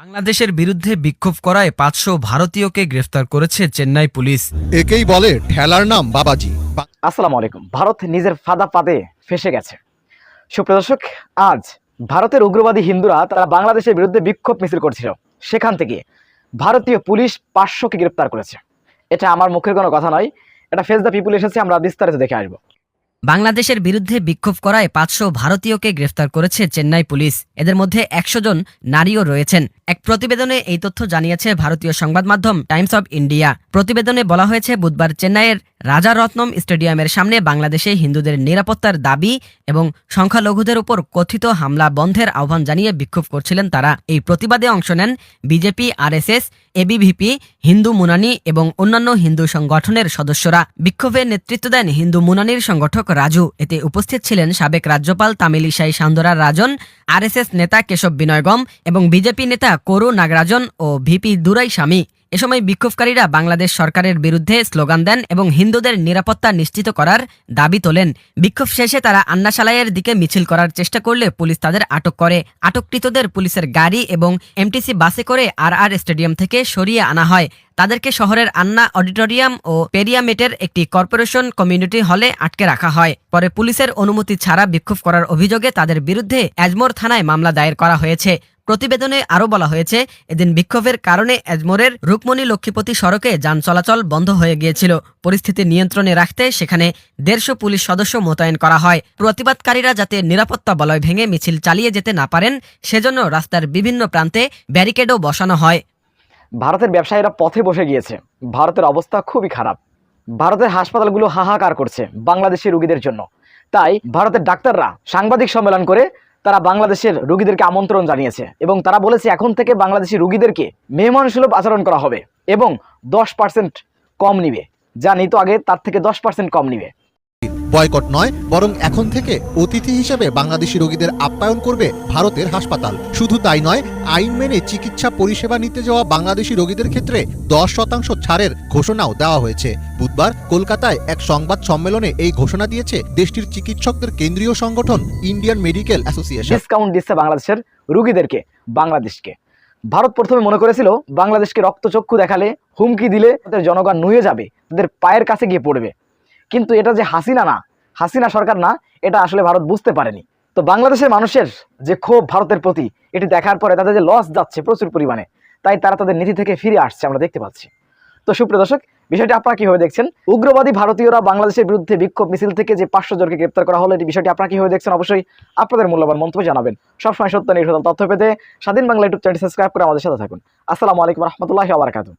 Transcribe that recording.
বাংলাদেশের বিরুদ্ধে বিক্ষোভ করায় ৫০০ ভারতীয়কে গ্রেফতার করেছে চেন্নাই পুলিশ। একেই বলে ঠেলার নাম বাবাজি। আসসালামু আলাইকুম। ভারত নিজের ফাঁদা পাদে ফেসে গেছে। সুপ্রিয় দর্শক, আজ ভারতের উগ্রবাদী হিন্দুরা তারা বাংলাদেশের বিরুদ্ধে বিক্ষোভ মিছিল করছিল, সেখান থেকে ভারতীয় পুলিশ ৫০০কে গ্রেফতার করেছে। এটা আমার মুখের কোনো কথা নয়, এটা ফেস দ্য পিপুল এসেছে, আমরা বিস্তারিত দেখে আসবো। বাংলাদেশের বিরুদ্ধে বিক্ষোভ করায় ৫০০ ভারতীয়কে গ্রেফতার করেছে চেন্নাই পুলিশ। এদের মধ্যে ১০০ জন নারীও রয়েছেন। এক প্রতিবেদনে এই তথ্য জানিয়েছে ভারতীয় সংবাদ মাধ্যম টাইমস অব ইন্ডিয়া। প্রতিবেদনে বলা হয়েছে, বুধবার চেন্নাইয়ের রাজারত্নম স্টেডিয়ামের সামনে বাংলাদেশে হিন্দুদের নিরাপত্তার দাবি এবং সংখ্যালঘুদের উপর কথিত হামলা বন্ধের আহ্বান জানিয়ে বিক্ষোভ করছিলেন তারা। এই প্রতিবাদে অংশ নেন বিজেপি, আরএসএস, এবিভিপি, হিন্দু মুনানি এবং অন্যান্য হিন্দু সংগঠনের সদস্যরা। বিক্ষোভে নেতৃত্ব দেন হিন্দু মুনানির সংগঠক রাজু। এতে উপস্থিত ছিলেন সাবেক রাজ্যপাল তামিলিসাই সান্দরা রাজন, আরএসএস নেতা কেশব বিনয়গম এবং বিজেপি নেতা করু নাগরাজন ও ভিপি দুরাই স্বামী। এ সময় বিক্ষোভকারীরা বাংলাদেশ সরকারের বিরুদ্ধে স্লোগান দেন এবং হিন্দুদের নিরাপত্তা নিশ্চিত করার দাবি তোলেন। বিক্ষোভ শেষে তারা আন্নাশালাইয়ের দিকে মিছিল করার চেষ্টা করলে পুলিশ তাদের আটক করে। আটককৃতদের পুলিশের গাড়ি এবং এমটিসি বাসে করে আর স্টেডিয়াম থেকে সরিয়ে আনা হয়। তাদেরকে শহরের আন্না অডিটোরিয়াম ও পেরিয়ামেটের একটি কর্পোরেশন কমিউনিটি হলে আটকে রাখা হয়। পরে পুলিশের অনুমতি ছাড়া বিক্ষোভ করার অভিযোগে তাদের বিরুদ্ধে এজমোর থানায় মামলা দায়ের করা হয়েছে। প্রতিবেদনে আরও বলা হয়েছে, এদিন বিক্ষোভের কারণে এজমোরের রুকমণি লক্ষ্মীপতি সড়কে যান চলাচল বন্ধ হয়ে গিয়েছিল। পরিস্থিতি নিয়ন্ত্রণে রাখতে সেখানে ১৫০ পুলিশ সদস্য মোতায়েন করা হয়। প্রতিবাদকারীরা যাতে নিরাপত্তা বলয় ভেঙে মিছিল চালিয়ে যেতে না পারেন সেজন্য রাস্তার বিভিন্ন প্রান্তে ব্যারিকেডও বসানো হয়। ভারতের ব্যবসায়ীরা পথে বসে গিয়েছে। ভারতের অবস্থা খুবই খারাপ। ভারতের হাসপাতালগুলো হাহাকার করছে বাংলাদেশি রোগীদের জন্য। তাই ভারতের ডাক্তাররা সাংবাদিক সম্মেলন করে তারা বাংলাদেশের রোগীদেরকে আমন্ত্রণ জানিয়েছে এবং তারা বলেছে এখন থেকে বাংলাদেশি রোগীদেরকে মেহমানসুলভ আচরণ করা হবে এবং 10% কম নিবে, যা নিত আগে তার থেকে 10% কম নিবে। বয়কট নয়, বরং এখন থেকে অতিথি হিসেবে বাংলাদেশি রোগীদের আপ্যায়ন করবে ভারতের হাসপাতাল। শুধু তাই নয়, আইন মেনে চিকিৎসা পরিষেবা নিতে যাওয়া বাংলাদেশি রোগীদের ক্ষেত্রে 10% ছাড়ের ঘোষণাও দেওয়া হয়েছে। বুধবার কলকাতায় এক সংবাদ সম্মেলনে এই ঘোষণা দিয়েছে দেশটির চিকিৎসকদের কেন্দ্রীয় সংগঠন ইন্ডিয়ান মেডিকেল অ্যাসোসিয়েশন। ডিসকাউন্ট দিচ্ছে বাংলাদেশের রোগীদেরকে। বাংলাদেশকে ভারত প্রথমে মনে করেছিল বাংলাদেশকে রক্তচক্ষু দেখালে, হুমকি দিলে তাদের জনগণ নুয়ে যাবে, তাদের পায়ের কাছে গিয়ে পড়বে। কিন্তু এটা যে হাসিনা সরকার না, এটা আসলে ভারত বুঝতে পারেনি। তো বাংলাদেশের মানুষের যে ক্ষোভ ভারতের প্রতি, এটি দেখার পরে তাদের যে লস যাচ্ছে প্রচুর পরিমাণে, তাই তারা তাদের নীতি থেকে ফিরে আসছে, আমরা দেখতে পাচ্ছি। তো সুপ্রিয় দর্শক, বিষয়টি আপনারা কিভাবে দেখছেন? উগ্রবাদী ভারতীয়রা বাংলাদেশের বিরুদ্ধে বিক্ষোভ মিছিল থেকে যে ৫০০ জনকে গ্রেপ্তার করা হলো, এই বিষয়টি আপনারা কিভাবে দেখছেন? অবশ্যই আপনাদের মূল্যবান মন্তব্য জানাবেন। সবসময় সত্য নির্ভর তথ্য পেতে স্বাধীন বাংলা ইউটিউব চ্যানেল সাবস্ক্রাইব করে আমাদের সাথে থাকুন। আসসালামু আলাইকুম রহমতুল্লাহি ওয়া বারাকাতুহু।